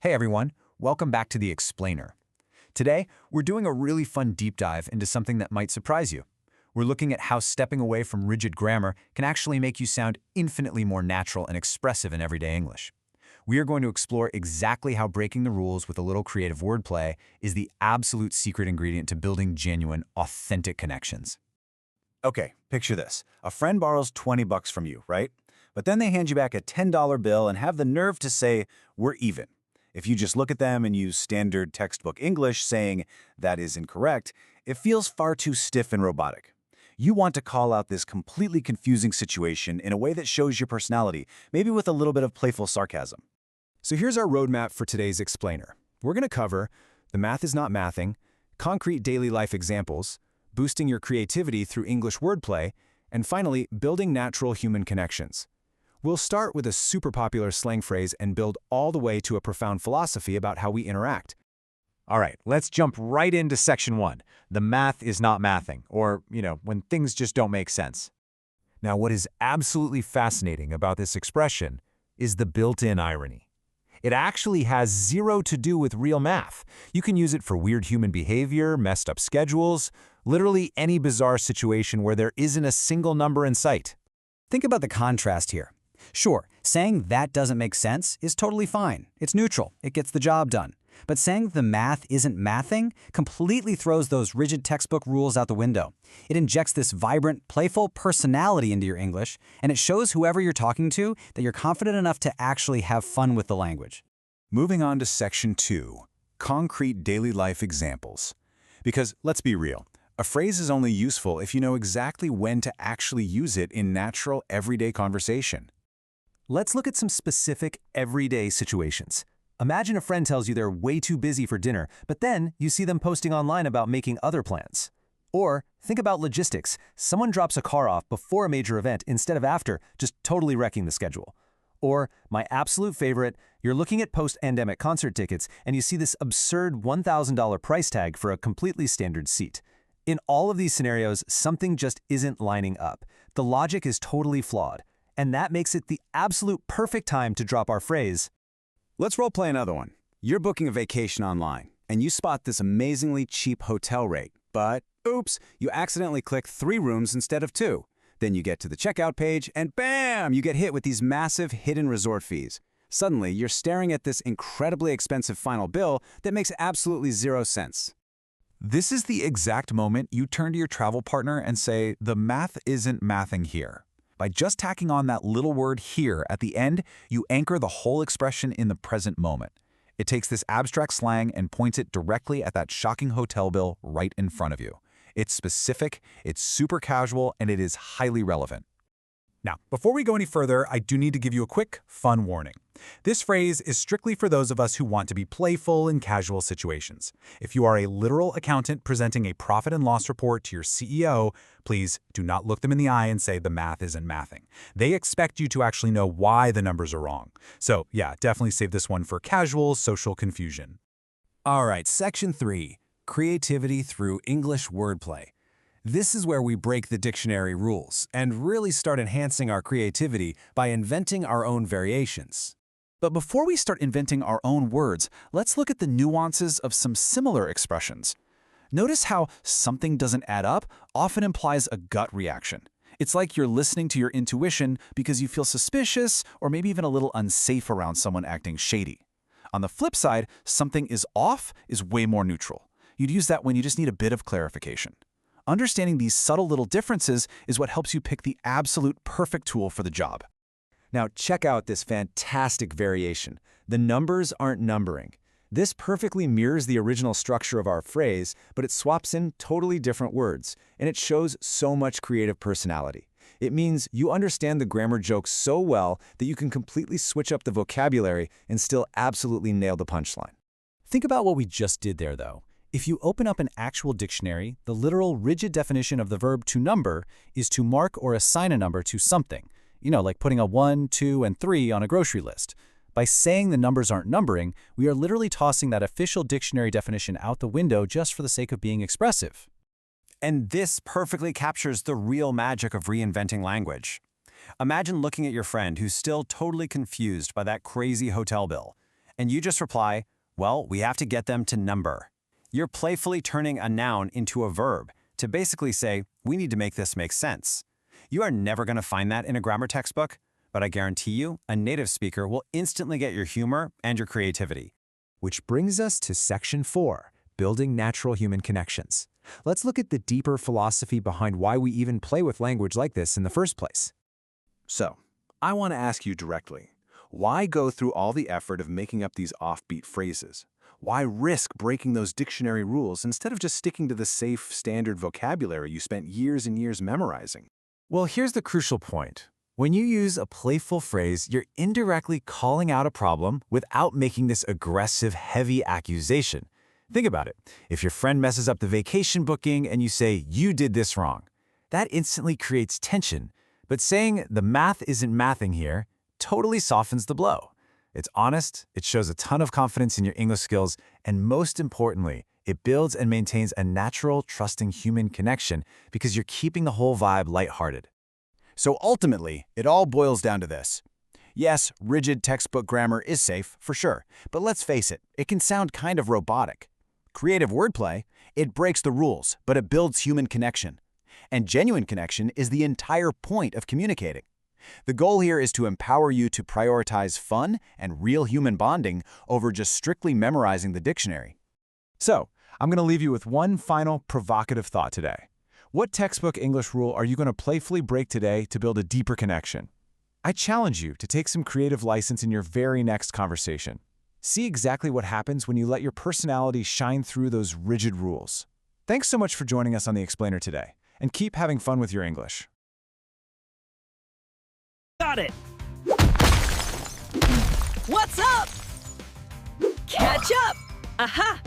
Hey everyone, welcome back to The Explainer. Today, we're doing a really fun deep dive into something that might surprise you. We're looking at how stepping away from rigid grammar can actually make you sound infinitely more natural and expressive in everyday English. We are going to explore exactly how breaking the rules with a little creative wordplay is the absolute secret ingredient to building genuine, authentic connections. Okay, picture this. A friend borrows 20 bucks from you, right? But then they hand you back a $10 bill and have the nerve to say, "We're even." If you just look at them and use standard textbook English saying that is incorrect, it feels far too stiff and robotic. You want to call out this completely confusing situation in a way that shows your personality, maybe with a little bit of playful sarcasm. So here's our roadmap for today's explainer. We're going to cover the math is not mathing, concrete daily life examples, boosting your creativity through English wordplay, and finally, building natural human connections. We'll start with a super popular slang phrase and build all the way to a profound philosophy about how we interact. All right, let's jump right into section 1. The math is not mathing, or, when things just don't make sense. Now, what is absolutely fascinating about this expression is the built-in irony. It actually has zero to do with real math. You can use it for weird human behavior, messed up schedules, literally any bizarre situation where there isn't a single number in sight. Think about the contrast here. Sure, saying that doesn't make sense is totally fine. It's neutral. It gets the job done. But saying the math isn't mathing completely throws those rigid textbook rules out the window. It injects this vibrant, playful personality into your English, and it shows whoever you're talking to that you're confident enough to actually have fun with the language. Moving on to section 2, concrete daily life examples. Because let's be real, a phrase is only useful if you know exactly when to actually use it in natural, everyday conversation. Let's look at some specific, everyday situations. Imagine a friend tells you they're way too busy for dinner, but then you see them posting online about making other plans. Or think about logistics. Someone drops a car off before a major event instead of after, just totally wrecking the schedule. Or, my absolute favorite, you're looking at post-pandemic concert tickets and you see this absurd $1,000 price tag for a completely standard seat. In all of these scenarios, something just isn't lining up. The logic is totally flawed. And that makes it the absolute perfect time to drop our phrase. Let's role play another one. You're booking a vacation online, and you spot this amazingly cheap hotel rate. But, oops, you accidentally click 3 rooms instead of 2. Then you get to the checkout page, and bam, you get hit with these massive hidden resort fees. Suddenly, you're staring at this incredibly expensive final bill that makes absolutely 0 sense. This is the exact moment you turn to your travel partner and say, the math isn't mathing here. By just tacking on that little word here at the end, you anchor the whole expression in the present moment. It takes this abstract slang and points it directly at that shocking hotel bill right in front of you. It's specific, it's super casual, and it is highly relevant. Now, before we go any further, I do need to give you a quick, fun warning. This phrase is strictly for those of us who want to be playful in casual situations. If you are a literal accountant presenting a profit and loss report to your CEO, please do not look them in the eye and say the math isn't mathing. They expect you to actually know why the numbers are wrong. So yeah, definitely save this one for casual social confusion. All right, section 3, creativity through English wordplay. This is where we break the dictionary rules and really start enhancing our creativity by inventing our own variations. But before we start inventing our own words, let's look at the nuances of some similar expressions. Notice how something doesn't add up often implies a gut reaction. It's like you're listening to your intuition because you feel suspicious or maybe even a little unsafe around someone acting shady. On the flip side, something is off is way more neutral. You'd use that when you just need a bit of clarification. Understanding these subtle little differences is what helps you pick the absolute perfect tool for the job. Now check out this fantastic variation. The numbers aren't numbering. This perfectly mirrors the original structure of our phrase, but it swaps in totally different words, and it shows so much creative personality. It means you understand the grammar joke so well that you can completely switch up the vocabulary and still absolutely nail the punchline. Think about what we just did there, though. If you open up an actual dictionary, the literal rigid definition of the verb to number is to mark or assign a number to something. Like putting a 1, 2, and 3 on a grocery list. By saying the numbers aren't numbering, we are literally tossing that official dictionary definition out the window just for the sake of being expressive. And this perfectly captures the real magic of reinventing language. Imagine looking at your friend who's still totally confused by that crazy hotel bill. And you just reply, well, we have to get them to number. You're playfully turning a noun into a verb to basically say, we need to make this make sense. You are never going to find that in a grammar textbook, but I guarantee you, a native speaker will instantly get your humor and your creativity. Which brings us to Section 4, Building Natural Human Connections. Let's look at the deeper philosophy behind why we even play with language like this in the first place. So, I want to ask you directly, why go through all the effort of making up these offbeat phrases? Why risk breaking those dictionary rules instead of just sticking to the safe, standard vocabulary you spent years and years memorizing? Well, here's the crucial point. When you use a playful phrase, you're indirectly calling out a problem without making this aggressive, heavy accusation. Think about it. If your friend messes up the vacation booking and you say, you did this wrong, that instantly creates tension. But saying, the math isn't mathing here, totally softens the blow. It's honest, it shows a ton of confidence in your English skills, and most importantly, it builds and maintains a natural, trusting human connection because you're keeping the whole vibe lighthearted. So ultimately, it all boils down to this. Yes, rigid textbook grammar is safe, for sure, but let's face it, it can sound kind of robotic. Creative wordplay, it breaks the rules, but it builds human connection. And genuine connection is the entire point of communicating. The goal here is to empower you to prioritize fun and real human bonding over just strictly memorizing the dictionary. So, I'm going to leave you with one final provocative thought today. What textbook English rule are you going to playfully break today to build a deeper connection? I challenge you to take some creative license in your very next conversation. See exactly what happens when you let your personality shine through those rigid rules. Thanks so much for joining us on The Explainer today, and keep having fun with your English. Got it! What's up? Catch up! Aha!